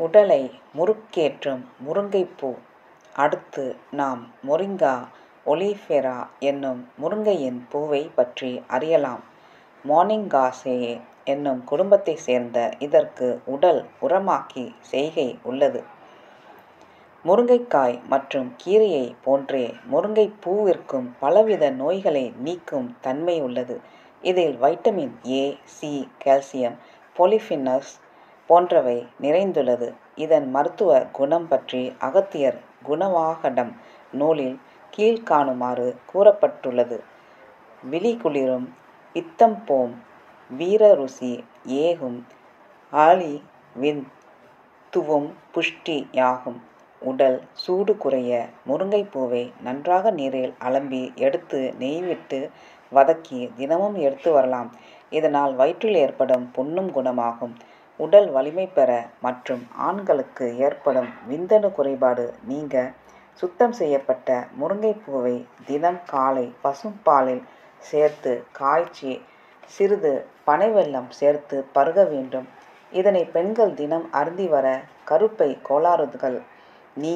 உடலை முறுக்கேற்றும் முருங்கைப்பூ. அடுத்து நாம் மொரிங்கா ஒலிஃபெரா என்னும் முருங்கையின் பூவை பற்றி அறியலாம். மோனிங்காசேயே என்னும் குடும்பத்தைச் சேர்ந்த இதற்கு உடல் உரமாக்கி செய்கை உள்ளது. முருங்கைக்காய் மற்றும் கீரையை போன்றே முருங்கைப்பூவிற்கும் பலவித நோய்களை நீக்கும் தன்மை உள்ளது. இதில் வைட்டமின் ஏ, சி, கால்சியம், பொலிஃபினல்ஸ் போன்றவை நிறைந்துள்ளது. இதன் மருத்துவ குணம் பற்றி அகத்தியர் குணவாகடம் நூலில் கீழ்காணுமாறு கூறப்பட்டுள்ளது. விழிகுளிரும், பித்தம் போம், வீரருசி ஏகும், ஆழி விந்துவும் புஷ்டி யாகும். உடல் சூடு குறைய முருங்கைப்பூவை நன்றாக நீரில் அலம்பி எடுத்து நெய் விட்டு வதக்கி தினமும் எடுத்து வரலாம். இதனால் வயிற்றில் ஏற்படும் புண்ணும் குணமாகும். உடல் வலிமை பெற மற்றும் ஆண்களுக்கு ஏற்படும் விந்தணு குறைபாடு நீங்க சுத்தம் செய்யப்பட்ட முருங்கைப்பூவை தினம் காலை பசும்பாலில் சேர்த்து காய்ச்சி சிறிது பனைவெல்லம் சேர்த்து பருக வேண்டும். இதனை பெண்கள் தினம் அருந்தி வர கருப்பை கோளாறுகள் நீ